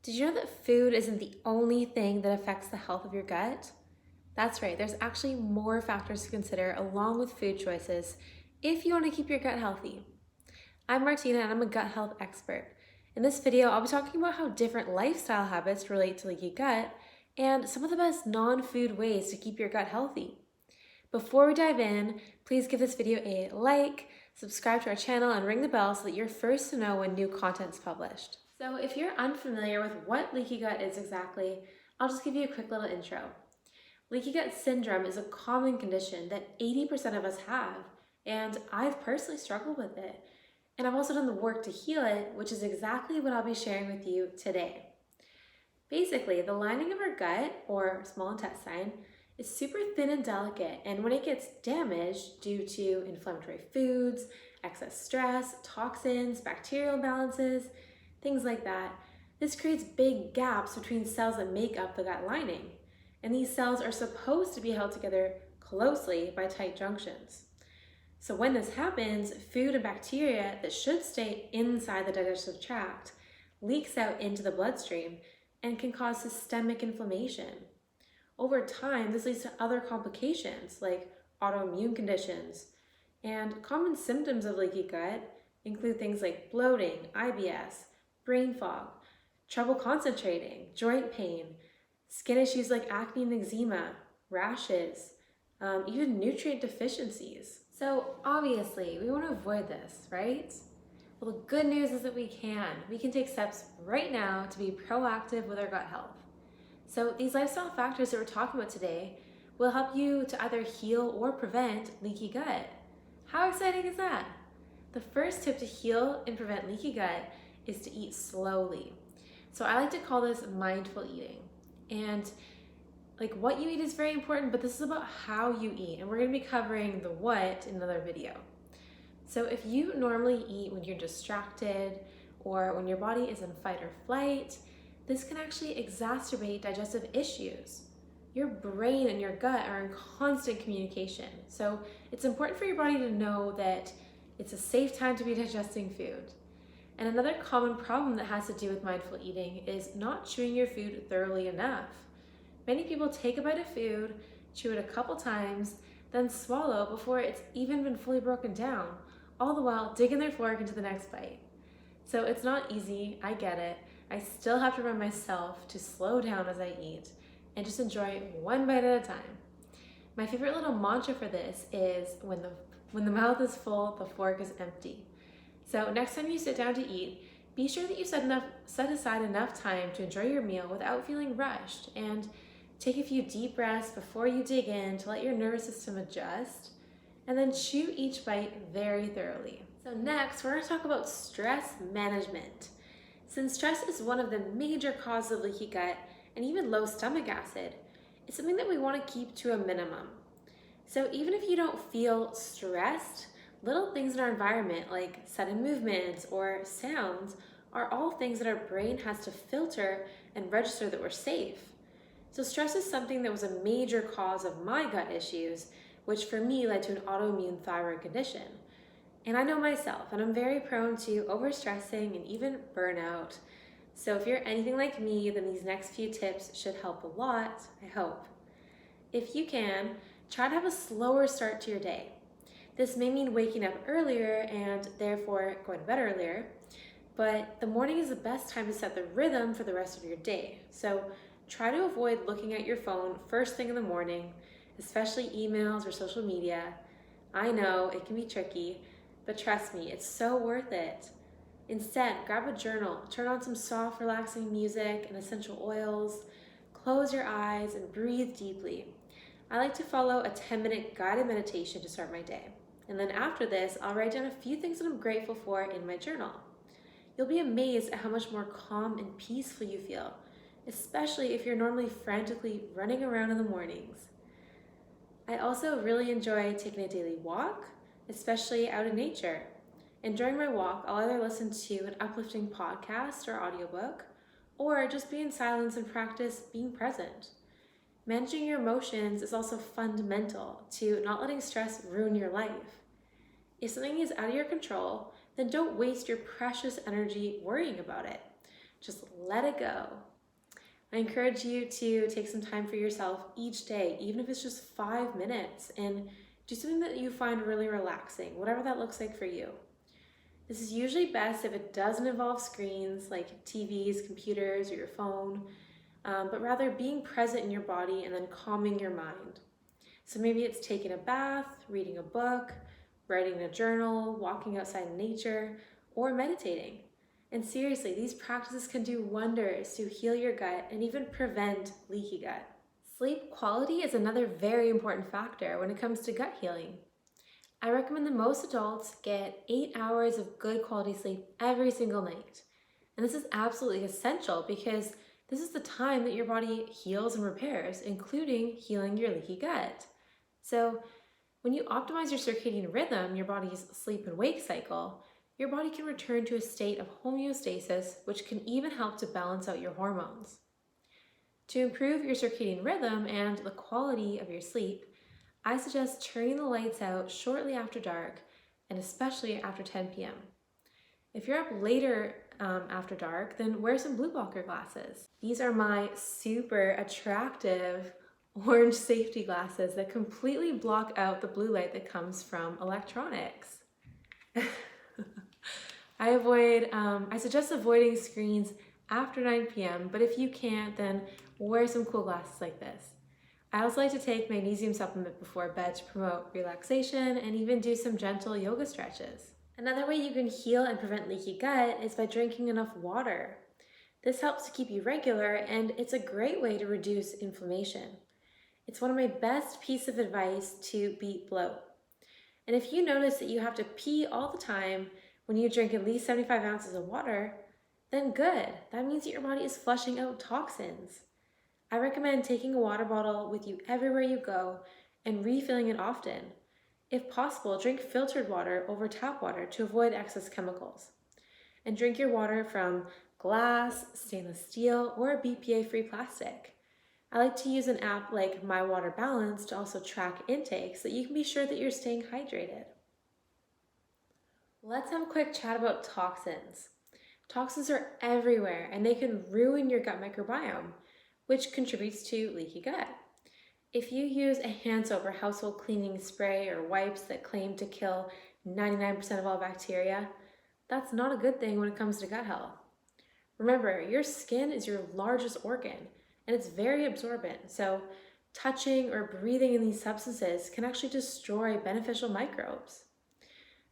Did you know that food isn't the only thing that affects the health of your gut? That's right, there's actually more factors to consider along with food choices if you want to keep your gut healthy. I'm Martina and I'm a gut health expert. In this video, I'll be talking about how different lifestyle habits relate to leaky gut and some of the best non-food ways to keep your gut healthy. Before we dive in, please give this video a like, subscribe to our channel, and ring the bell so that you're first to know when new content's published. So if you're unfamiliar with what leaky gut is exactly, I'll just give you a quick little intro. Leaky gut syndrome is a common condition that 80% of us have, and I've personally struggled with it. And I've also done the work to heal it, which is exactly what I'll be sharing with you today. Basically, the lining of our gut, or small intestine, is super thin and delicate, and when it gets damaged due to inflammatory foods, excess stress, toxins, bacterial imbalances, things like that, this creates big gaps between cells that make up the gut lining. And these cells are supposed to be held together closely by tight junctions. So when this happens, food and bacteria that should stay inside the digestive tract leaks out into the bloodstream and can cause systemic inflammation. Over time, this leads to other complications like autoimmune conditions. And common symptoms of leaky gut include things like bloating, IBS, brain fog, trouble concentrating, joint pain, skin issues like acne and eczema, rashes, even nutrient deficiencies. So obviously, we want to avoid this, right? Well, the good news is that we can. We can take steps right now to be proactive with our gut health. So these lifestyle factors that we're talking about today will help you to either heal or prevent leaky gut. How exciting is that? The first tip to heal and prevent leaky gut is to eat slowly. So I like to call this mindful eating. And like what you eat is very important, but this is about how you eat. And we're going to be covering the what in another video. So if you normally eat when you're distracted or when your body is in fight or flight, this can actually exacerbate digestive issues. Your brain and your gut are in constant communication. So it's important for your body to know that it's a safe time to be digesting food. And another common problem that has to do with mindful eating is not chewing your food thoroughly enough. Many people take a bite of food, chew it a couple times, then swallow before it's even been fully broken down, all the while digging their fork into the next bite. So it's not easy, I get it. I still have to remind myself to slow down as I eat and just enjoy one bite at a time. My favorite little mantra for this is when the mouth is full, the fork is empty. So next time you sit down to eat, be sure that you set aside enough time to enjoy your meal without feeling rushed, and take a few deep breaths before you dig in to let your nervous system adjust, and then chew each bite very thoroughly. So next, we're going to talk about stress management. Since stress is one of the major causes of leaky gut and even low stomach acid, it's something that we want to keep to a minimum. So even if you don't feel stressed, little things in our environment like sudden movements or sounds are all things that our brain has to filter and register that we're safe. So stress is something that was a major cause of my gut issues, which for me led to an autoimmune thyroid condition. And I know myself, and I'm very prone to overstressing and even burnout. So if you're anything like me, then these next few tips should help a lot, I hope. If you can, try to have a slower start to your day. This may mean waking up earlier and therefore going to bed earlier, but the morning is the best time to set the rhythm for the rest of your day. So try to avoid looking at your phone first thing in the morning, especially emails or social media. I know it can be tricky, but trust me, it's so worth it. Instead, grab a journal, turn on some soft, relaxing music and essential oils, close your eyes and breathe deeply. I like to follow a 10-minute guided meditation to start my day. And then after this, I'll write down a few things that I'm grateful for in my journal. You'll be amazed at how much more calm and peaceful you feel, especially if you're normally frantically running around in the mornings. I also really enjoy taking a daily walk, especially out in nature. And during my walk, I'll either listen to an uplifting podcast or audiobook, or just be in silence and practice being present. Managing your emotions is also fundamental to not letting stress ruin your life. If something is out of your control, then don't waste your precious energy worrying about it. Just let it go. I encourage you to take some time for yourself each day, even if it's just 5 minutes, and do something that you find really relaxing, whatever that looks like for you. This is usually best if it doesn't involve screens like TVs, computers, or your phone, but rather being present in your body and then calming your mind. So maybe it's taking a bath, reading a book, writing in a journal, walking outside in nature, or meditating. And seriously, these practices can do wonders to heal your gut and even prevent leaky gut. Sleep quality is another very important factor when it comes to gut healing. I recommend that most adults get 8 hours of good quality sleep every single night. And this is absolutely essential because this is the time that your body heals and repairs, including healing your leaky gut. So when you optimize your circadian rhythm, your body's sleep and wake cycle, your body can return to a state of homeostasis, which can even help to balance out your hormones. To improve your circadian rhythm and the quality of your sleep, I suggest turning the lights out shortly after dark, and especially after 10 p.m. If you're up later after dark, then wear some blue blocker glasses. These are my super attractive orange safety glasses that completely block out the blue light that comes from electronics. I suggest avoiding screens after 9 p.m., but if you can't, then wear some cool glasses like this. I also like to take magnesium supplement before bed to promote relaxation and even do some gentle yoga stretches. Another way you can heal and prevent leaky gut is by drinking enough water. This helps to keep you regular, and it's a great way to reduce inflammation. It's one of my best pieces of advice to beat bloat. And if you notice that you have to pee all the time when you drink at least 75 ounces of water, then good. That means that your body is flushing out toxins. I recommend taking a water bottle with you everywhere you go and refilling it often. If possible, drink filtered water over tap water to avoid excess chemicals. And drink your water from glass, stainless steel, or BPA-free plastic. I like to use an app like My Water Balance to also track intake so that you can be sure that you're staying hydrated. Let's have a quick chat about toxins. Toxins are everywhere and they can ruin your gut microbiome, which contributes to leaky gut. If you use a hand soap or household cleaning spray or wipes that claim to kill 99% of all bacteria, that's not a good thing when it comes to gut health. Remember, your skin is your largest organ and it's very absorbent, so touching or breathing in these substances can actually destroy beneficial microbes.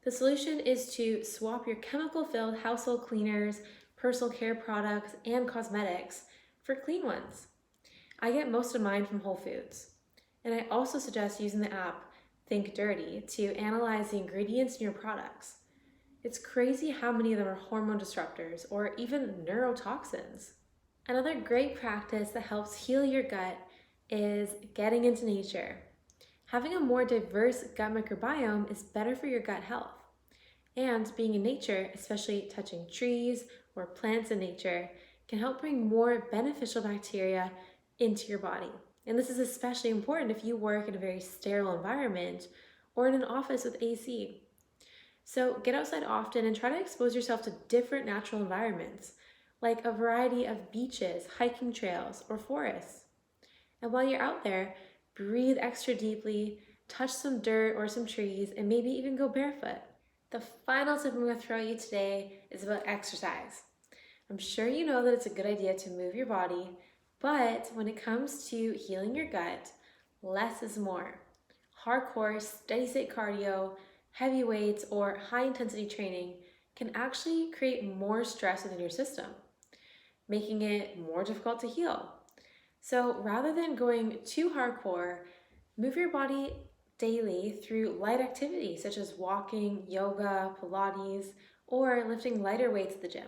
The solution is to swap your chemical-filled household cleaners, personal care products, and cosmetics for clean ones. I get most of mine from Whole Foods. And I also suggest using the app Think Dirty to analyze the ingredients in your products. It's crazy how many of them are hormone disruptors or even neurotoxins. Another great practice that helps heal your gut is getting into nature. Having a more diverse gut microbiome is better for your gut health. And being in nature, especially touching trees or plants in nature, can help bring more beneficial bacteria into your body. And this is especially important if you work in a very sterile environment or in an office with AC. So get outside often and try to expose yourself to different natural environments, like a variety of beaches, hiking trails, or forests. And while you're out there, breathe extra deeply, touch some dirt or some trees, and maybe even go barefoot. The final tip I'm going to throw at you today is about exercise. I'm sure you know that it's a good idea to move your body, but when it comes to healing your gut, less is more. Hardcore, steady-state cardio, heavy weights, or high-intensity training can actually create more stress within your system, making it more difficult to heal. So rather than going too hardcore, move your body daily through light activities such as walking, yoga, Pilates, or lifting lighter weights at the gym.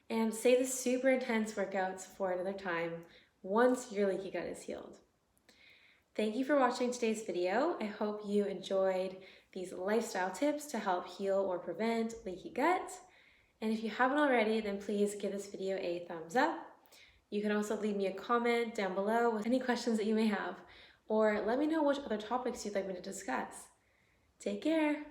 And save the super intense workouts for another time once your leaky gut is healed. Thank you for watching today's video. I hope you enjoyed these lifestyle tips to help heal or prevent leaky gut. And if you haven't already, then please give this video a thumbs up. You can also leave me a comment down below with any questions that you may have, or let me know which other topics you'd like me to discuss. Take care.